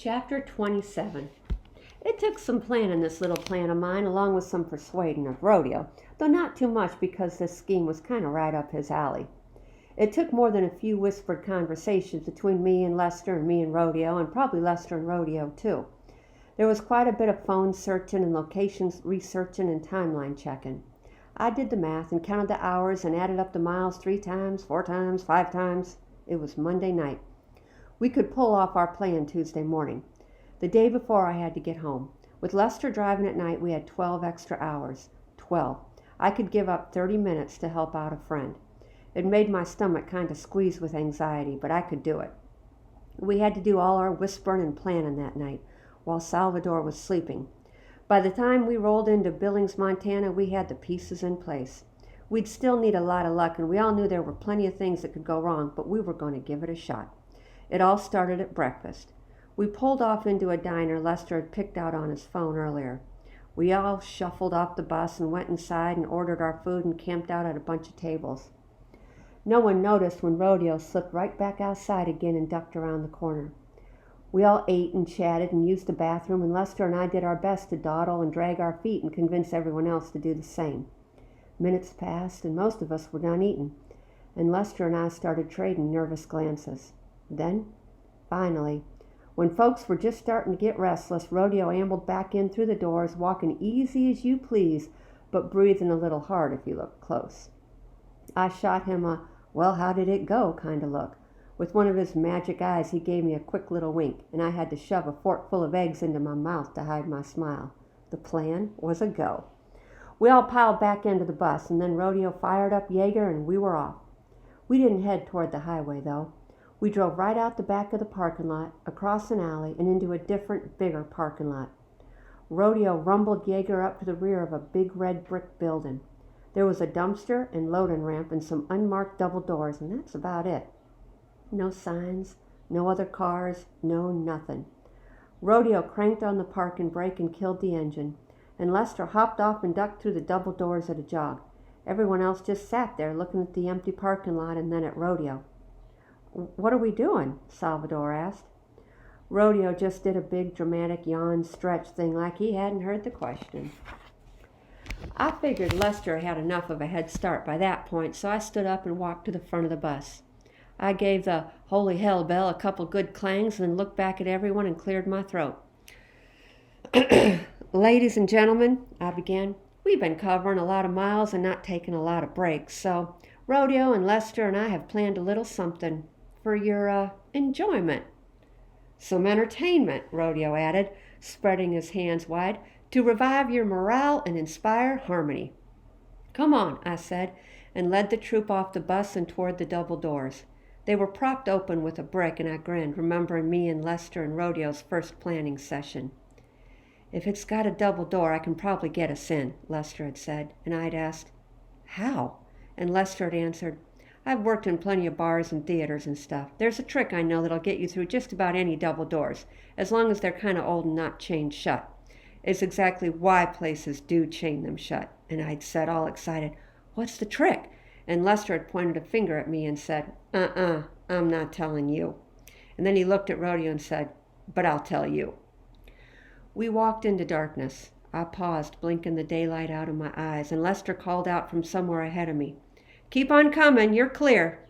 Chapter 27. It took some planning, this little plan of mine, along with some persuading of Rodeo, though not too much because this scheme was kind of right up his alley. It took more than a few whispered conversations between me and Lester and me and Rodeo, and probably Lester and Rodeo too. There was quite a bit of phone searching and locations researching and timeline checking. I did the math and counted the hours and added up the miles 3 times, 4 times, 5 times. It was Monday night. We could pull off our plan Tuesday morning. The day before I had to get home. With Lester driving at night, we had 12 extra hours. 12. I could give up 30 minutes to help out a friend. It made my stomach kind of squeeze with anxiety, but I could do it. We had to do all our whispering and planning that night, while Salvador was sleeping. By the time we rolled into Billings, Montana, we had the pieces in place. We'd still need a lot of luck, and we all knew there were plenty of things that could go wrong, but we were going to give it a shot. It all started at breakfast. We pulled off into a diner Lester had picked out on his phone earlier. We all shuffled off the bus and went inside and ordered our food and camped out at a bunch of tables. No one noticed when Rodeo slipped right back outside again and ducked around the corner. We all ate and chatted and used the bathroom, and Lester and I did our best to dawdle and drag our feet and convince everyone else to do the same. Minutes passed, and most of us were done eating, and Lester and I started trading nervous glances. Then, finally, when folks were just starting to get restless, Rodeo ambled back in through the doors, walking easy as you please, but breathing a little hard if you looked close. I shot him a, well, how did it go kind of look. With one of his magic eyes, he gave me a quick little wink, and I had to shove a fork full of eggs into my mouth to hide my smile. The plan was a go. We all piled back into the bus, and then Rodeo fired up Jaeger, and we were off. We didn't head toward the highway, though. We drove right out the back of the parking lot, across an alley, and into a different, bigger parking lot. Rodeo rumbled Jaeger up to the rear of a big red brick building. There was a dumpster and loading ramp and some unmarked double doors, and that's about it. No signs, no other cars, no nothing. Rodeo cranked on the parking brake and killed the engine, and Lester hopped off and ducked through the double doors at a jog. Everyone else just sat there looking at the empty parking lot and then at Rodeo. "What are we doing?" Salvador asked. Rodeo just did a big dramatic yawn stretch thing like he hadn't heard the question. I figured Lester had enough of a head start by that point, so I stood up and walked to the front of the bus. I gave the holy hell bell a couple good clangs and then looked back at everyone and cleared my throat. "Ladies and gentlemen," I began, "we've been covering a lot of miles and not taking a lot of breaks, so Rodeo and Lester and I have planned a little something for your enjoyment." "Some entertainment," Rodeo added, spreading his hands wide, "to revive your morale and inspire harmony." "Come on," I said, and led the troop off the bus and toward the double doors. They were propped open with a brick, and I grinned, remembering me and Lester and Rodeo's first planning session. "If it's got a double door, I can probably get us in," Lester had said, and I'd asked, "How?" And Lester had answered, "I've worked in plenty of bars and theaters and stuff. There's a trick I know that'll get you through just about any double doors, as long as they're kind of old and not chained shut. It's exactly why places do chain them shut." And I'd said, all excited, "What's the trick?" And Lester had pointed a finger at me and said, I'm not telling you." And then he looked at Rodeo and said, "But I'll tell you." We walked into darkness. I paused, blinking the daylight out of my eyes, and Lester called out from somewhere ahead of me, "Keep on coming, you're clear."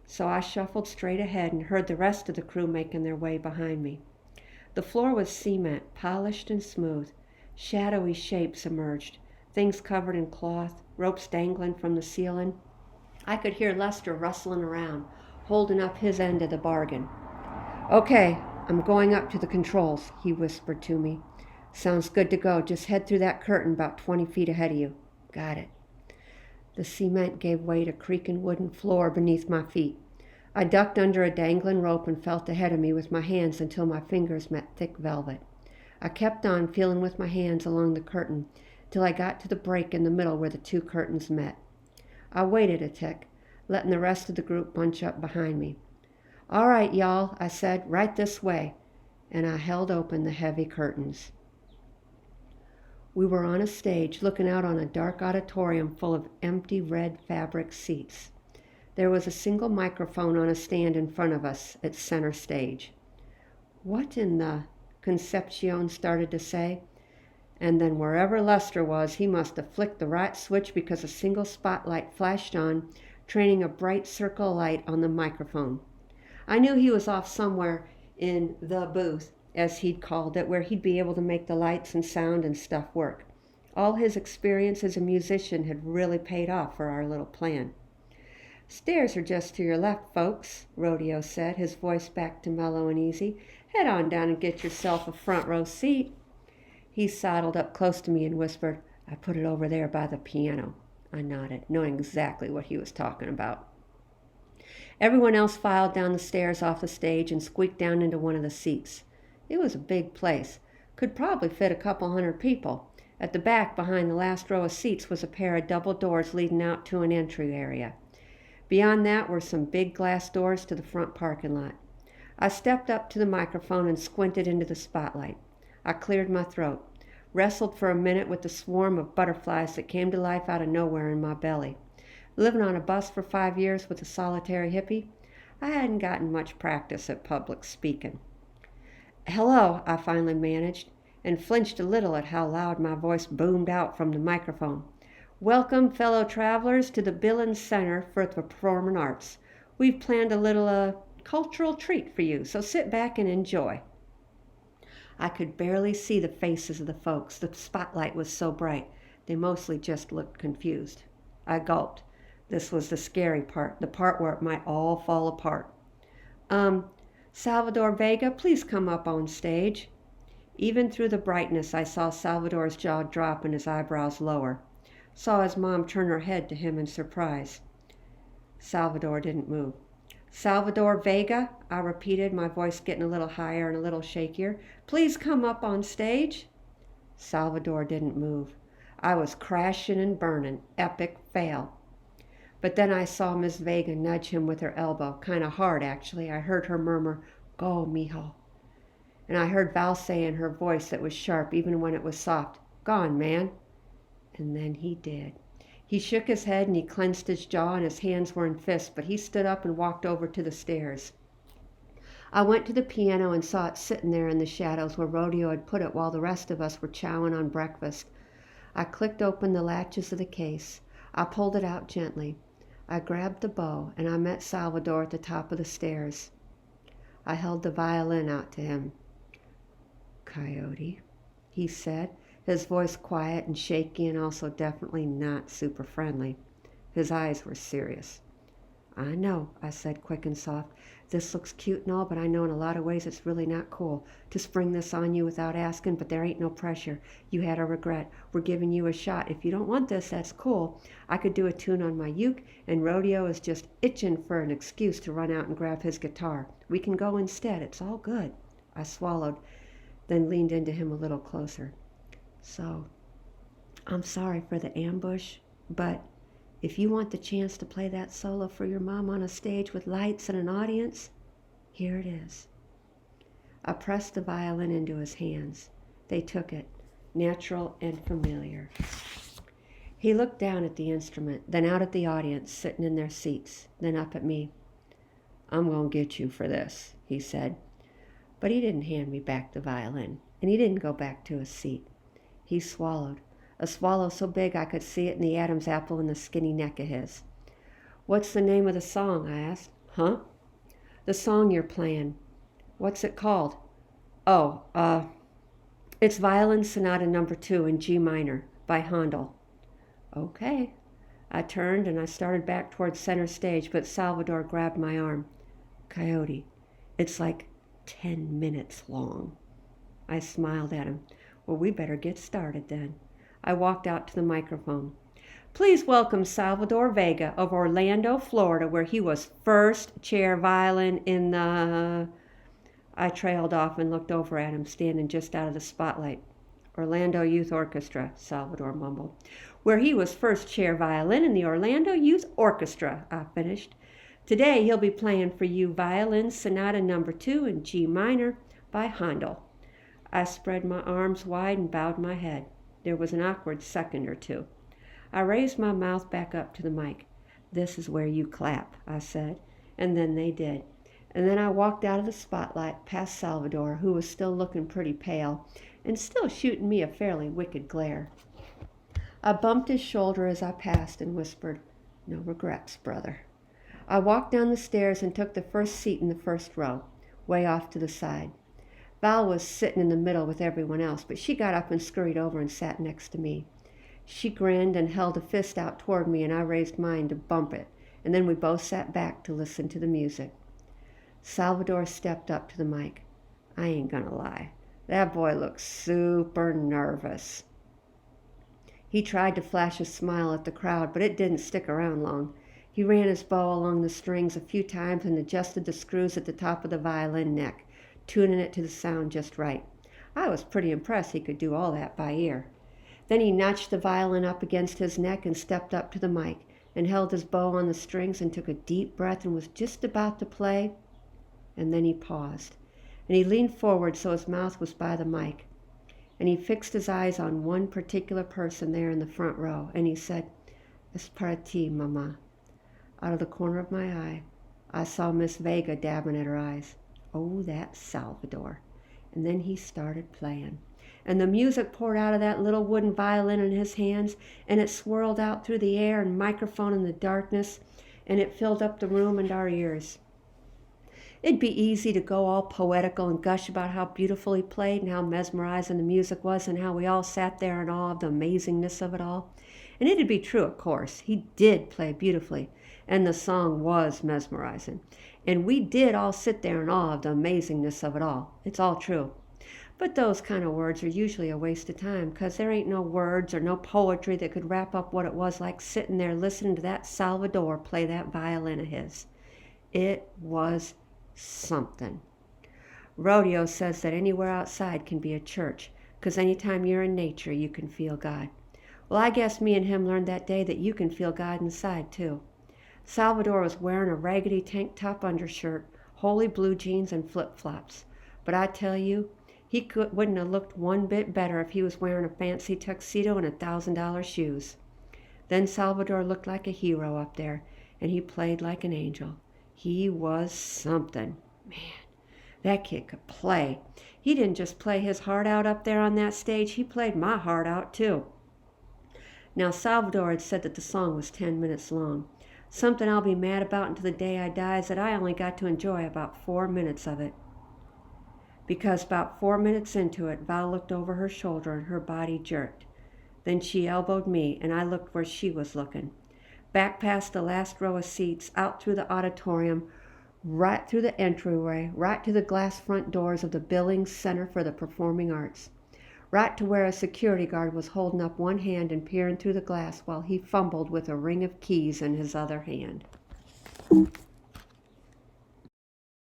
So I shuffled straight ahead and heard the rest of the crew making their way behind me. The floor was cement, polished and smooth. Shadowy shapes emerged, things covered in cloth, ropes dangling from the ceiling. I could hear Lester rustling around, holding up his end of the bargain. "Okay, I'm going up to the controls," he whispered to me. "Sounds good to go. Just head through that curtain about 20 feet ahead of you." "Got it." The cement gave way to creaking wooden floor beneath my feet. I ducked under a dangling rope and felt ahead of me with my hands until my fingers met thick velvet. I kept on feeling with my hands along the curtain till I got to the break in the middle where the two curtains met. I waited a tick, letting the rest of the group bunch up behind me. "All right, y'all," I said, "right this way." And I held open the heavy curtains. We were on a stage looking out on a dark auditorium full of empty red fabric seats. There was a single microphone on a stand in front of us at center stage. What in the... Concepcion started to say. And then wherever Lester was, he must have flicked the right switch because a single spotlight flashed on, training a bright circle of light on the microphone. I knew he was off somewhere in the booth, as he'd called it, where he'd be able to make the lights and sound and stuff work. All his experience as a musician had really paid off for our little plan. "Stairs are just to your left, folks," Rodeo said, his voice back to mellow and easy. "Head on down and get yourself a front row seat." He sidled up close to me and whispered, "I put it over there by the piano." I nodded, knowing exactly what he was talking about. Everyone else filed down the stairs off the stage and squeaked down into one of the seats. It was a big place. Could probably fit a couple hundred people. At the back, behind the last row of seats, was a pair of double doors leading out to an entry area. Beyond that were some big glass doors to the front parking lot. I stepped up to the microphone and squinted into the spotlight. I cleared my throat, wrestled for a minute with the swarm of butterflies that came to life out of nowhere in my belly. Living on a bus for 5 years with a solitary hippie, I hadn't gotten much practice at public speaking. "Hello," I finally managed, and flinched a little at how loud my voice boomed out from the microphone. "Welcome, fellow travelers, to the Billings Center for the Performing Arts. We've planned a little cultural treat for you, so sit back and enjoy." I could barely see the faces of the folks. The spotlight was so bright. They mostly just looked confused. I gulped. This was the scary part, the part where it might all fall apart. Salvador Vega, please come up on stage." Even through the brightness, I saw Salvador's jaw drop and his eyebrows lower. Saw his mom turn her head to him in surprise. Salvador didn't move. "Salvador Vega," I repeated, my voice getting a little higher and a little shakier. "Please come up on stage." Salvador didn't move. I was crashing and burning. Epic fail. But then I saw Miss Vega nudge him with her elbow, kind of hard actually. I heard her murmur, "Go, mijo." And I heard Val say in her voice that was sharp even when it was soft, "Gone, man." And then he did. He shook his head and he clenched his jaw and his hands were in fists, but he stood up and walked over to the stairs. I went to the piano and saw it sitting there in the shadows where Rodeo had put it while the rest of us were chowing on breakfast. I clicked open the latches of the case. I pulled it out gently. I grabbed the bow and I met Salvador at the top of the stairs. I held the violin out to him. "Coyote," he said, his voice quiet and shaky and also definitely not super friendly. His eyes were serious. "I know," I said quick and soft. "This looks cute and all, but I know in a lot of ways it's really not cool to spring this on you without asking, but there ain't no pressure. You had a regret. We're giving you a shot. If you don't want this, that's cool. I could do a tune on my uke, and Rodeo is just itching for an excuse to run out and grab his guitar. We can go instead. It's all good." I swallowed, then leaned into him a little closer. "So, I'm sorry for the ambush, but if you want the chance to play that solo for your mom on a stage with lights and an audience, here it is." I pressed the violin into his hands. They took it, natural and familiar. He looked down at the instrument, then out at the audience sitting in their seats, then up at me. "I'm going to get you for this," he said. But he didn't hand me back the violin, and he didn't go back to his seat. He swallowed. A swallow so big I could see it in the Adam's apple in the skinny neck of his. "What's the name of the song?" I asked. "Huh?" "The song you're playing. What's it called?" "Oh, it's Violin Sonata No. 2 in G minor by Handel." "Okay." I turned and I started back towards center stage, but Salvador grabbed my arm. "Coyote, it's like 10 minutes long." I smiled at him. "Well, we better get started then." I walked out to the microphone. "Please welcome Salvador Vega of Orlando, Florida, where he was first chair violin in the..." I trailed off and looked over at him, standing just out of the spotlight. "Orlando Youth Orchestra," Salvador mumbled. "Where he was first chair violin in the Orlando Youth Orchestra," I finished. "Today he'll be playing for you Violin Sonata No. 2 in G minor by Handel." I spread my arms wide and bowed my head. There was an awkward second or two. I raised my mouth back up to the mic. "This is where you clap," I said, and then they did. And then I walked out of the spotlight past Salvador, who was still looking pretty pale and still shooting me a fairly wicked glare. I bumped his shoulder as I passed and whispered, "No regrets, brother." I walked down the stairs and took the first seat in the first row, way off to the side. Val was sitting in the middle with everyone else, but she got up and scurried over and sat next to me. She grinned and held a fist out toward me, and I raised mine to bump it, and then we both sat back to listen to the music. Salvador stepped up to the mic. I ain't gonna lie, that boy looked super nervous. He tried to flash a smile at the crowd, but it didn't stick around long. He ran his bow along the strings a few times and adjusted the screws at the top of the violin neck, tuning it to the sound just right. I was pretty impressed he could do all that by ear. Then he notched the violin up against his neck and stepped up to the mic and held his bow on the strings and took a deep breath and was just about to play. And then he paused, and he leaned forward so his mouth was by the mic. And he fixed his eyes on one particular person there in the front row, and he said, "Es para ti, Mama." Out of the corner of my eye, I saw Miss Vega dabbing at her eyes. Oh, that Salvador. And then he started playing. And the music poured out of that little wooden violin in his hands, and it swirled out through the air and microphone in the darkness, and it filled up the room and our ears. It'd be easy to go all poetical and gush about how beautiful he played and how mesmerizing the music was and how we all sat there in awe of the amazingness of it all. And it'd be true, of course. He did play beautifully, and the song was mesmerizing. And we did all sit there in awe of the amazingness of it all. It's all true. But those kind of words are usually a waste of time, 'cause there ain't no words or no poetry that could wrap up what it was like sitting there listening to that Salvador play that violin of his. It was something. Rodeo says that anywhere outside can be a church, 'cause anytime you're in nature, you can feel God. Well, I guess me and him learned that day that you can feel God inside, too. Salvador was wearing a raggedy tank top undershirt, holey blue jeans, and flip-flops. But I tell you, he wouldn't have looked one bit better if he was wearing a fancy tuxedo and $1,000 shoes. Then Salvador looked like a hero up there, and he played like an angel. He was something. Man, that kid could play. He didn't just play his heart out up there on that stage, he played my heart out too. Now, Salvador had said that the song was 10 minutes long. Something I'll be mad about until the day I die is that I only got to enjoy about 4 minutes of it. Because about 4 minutes into it, Val looked over her shoulder and her body jerked. Then she elbowed me, and I looked where she was looking. Back past the last row of seats, out through the auditorium, right through the entryway, right to the glass front doors of the Billings Center for the Performing Arts. Right to where a security guard was holding up one hand and peering through the glass while he fumbled with a ring of keys in his other hand.